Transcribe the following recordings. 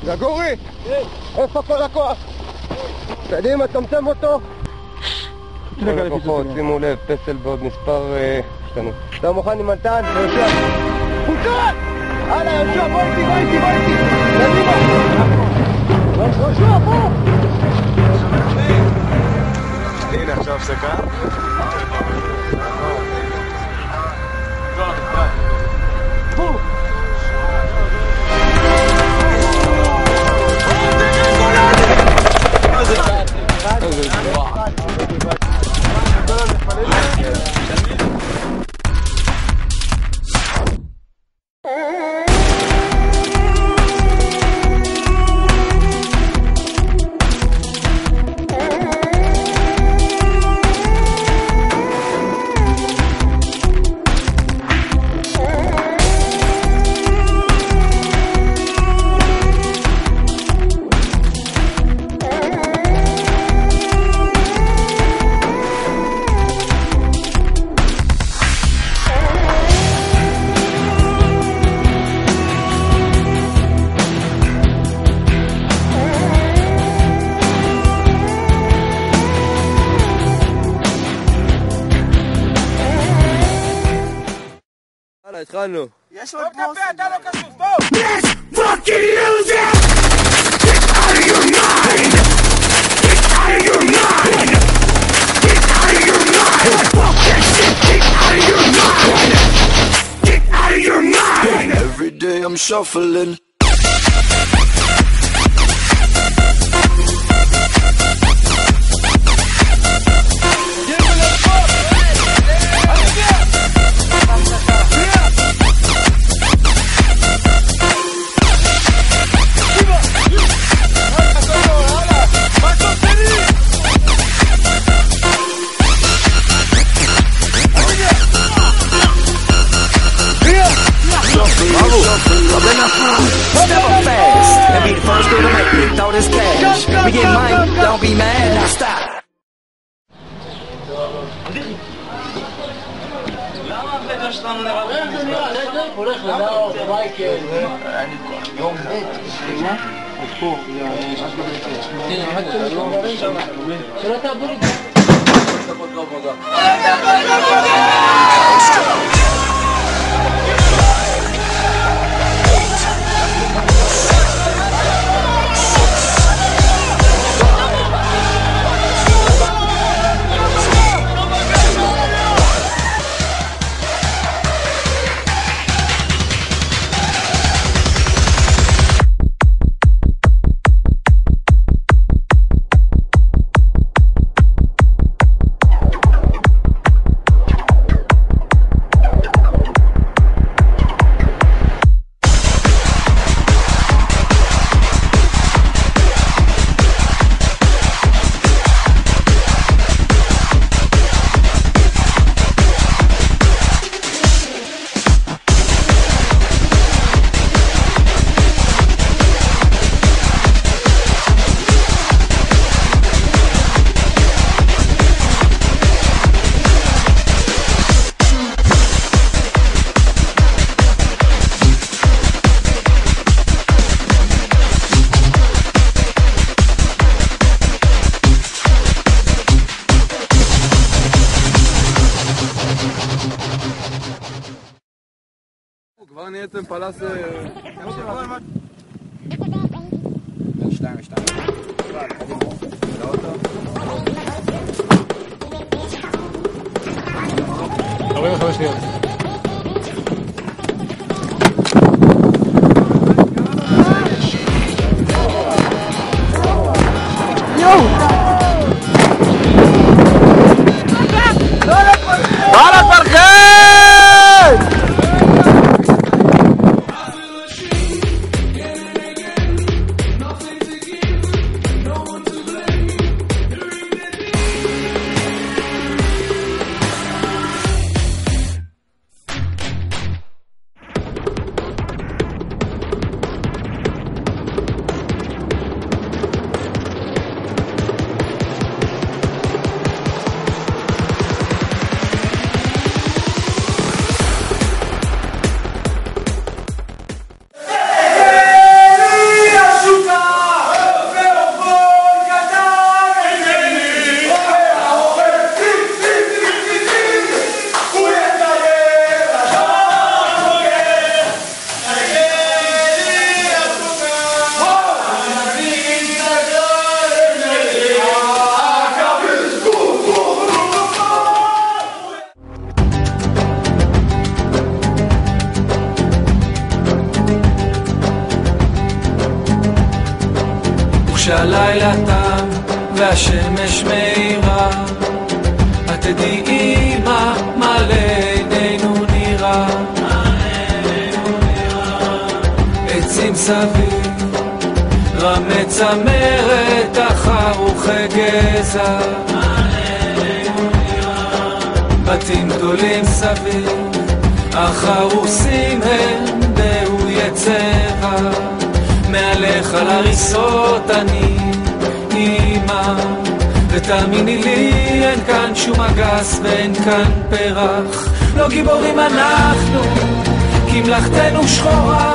גגורי! איפה כל הכוח? קדימה, תמצם אותו! כל הכוחות, שימו לב, פסל בעוד מספר השתנו. אתה מוכן עם מתן? יהושע! פוצות! הלאה, יהושע, בוא איתי! קדימה! יהושע, בוא! הנה, עכשיו הפסקה. בוא! התחלנו. יש עוד קפה, אתה לא קשור, בוא! Let's fucking use it! Get out of your mind! Get out of your mind! Get out of your mind! Fuck that shit! Get out of your mind! Get out of your mind! Every day I'm shuffling. We get mine, don't be mad, now stop. למה הפתע שלנו נראה? הולך לדאו, מייקל. יום מה? אז פה, שלא תעבדו לי. כבר נהייתם פלס... שתיים. שניות. כשהלילה תם והשמש מאירה, את תדעי מה לעינינו נראה. עצים סביב, רמי צמרת, אחרוכי גזע, בתים גדולים סביב, החרוסים הם דהויי צבע, מעליך על הריסות אני אימא, ותאמיני לי אין כאן שום אגס ואין כאן פרח, לא גיבורים אנחנו כי מלאכתנו שחורה,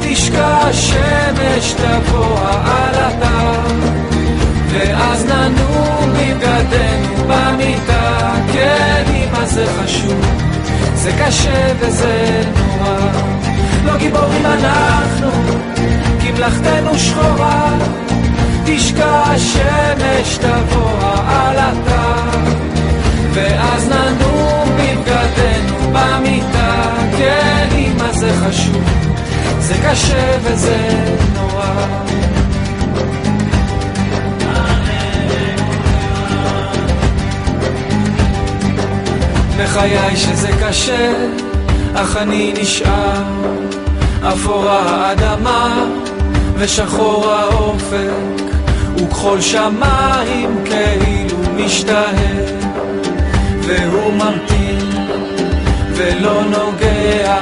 תשקע השמש תבוא העלתה, ואז ננום בבגדנו במיטה. כן אמא זה חשוב, זה קשה וזה נורא, לא גיבורים אנחנו כי מלאכתנו שחורה, תשקע השמש תבוא העלתה, ואז ננום בבגדנו במיטה. כן אמא זה חשוב, זה קשה וזה נורא. בחיי שזה קשה, אך אני נשאר, אפורה האדמה ושחור האופק, וכחול שמיים כאילו משתהה, והוא ממתין ולא נוגע,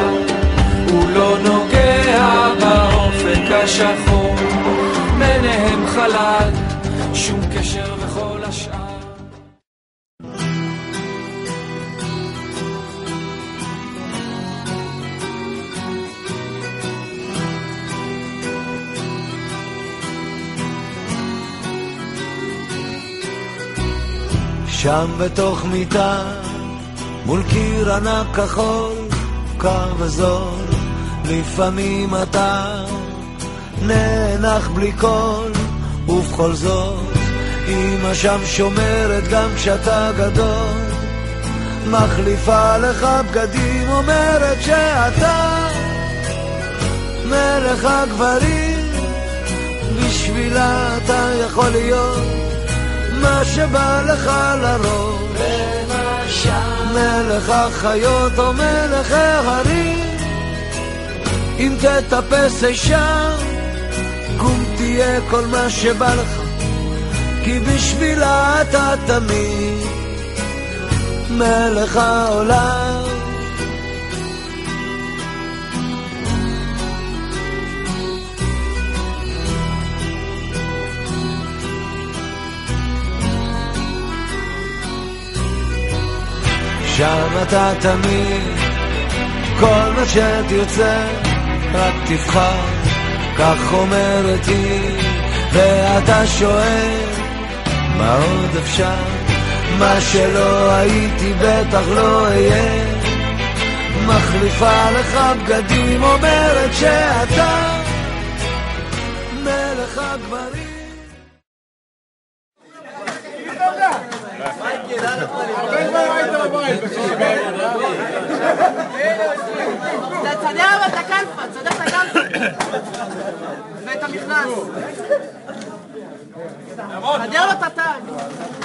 הוא לא נוגע באופק השחור, ביניהם חלל, שום קשר וכל השאר. שם בתוך מיטה, מול קיר ענק כחול, קר וזול, לפעמים אתה נאנח בלי קול, ובכל זאת אמא שם שומרת גם כשאתה גדול, מחליפה לך בגדים, אומרת שאתה מלך הגברים, בשבילה אתה יכול להיות מה שבא לך לרוב, מלך החיות או מלך ההרים, אם תטפס אישה קום תהיה כל מה שבא לך, כי בשבילה אתה תמיד מלך העולם. שם אתה תמיד, כל מה שתרצה רק תבחר, כך אומרת היא, ואתה שואל מה עוד אפשר, מה שלא הייתי בטח לא אהיה, מחליפה לך בגדים, אומרת שאתה מלך הגברים. תסדר אבל את הקלפה, תסדר את הקלפה ואת המכנס, תסדר לו את התג.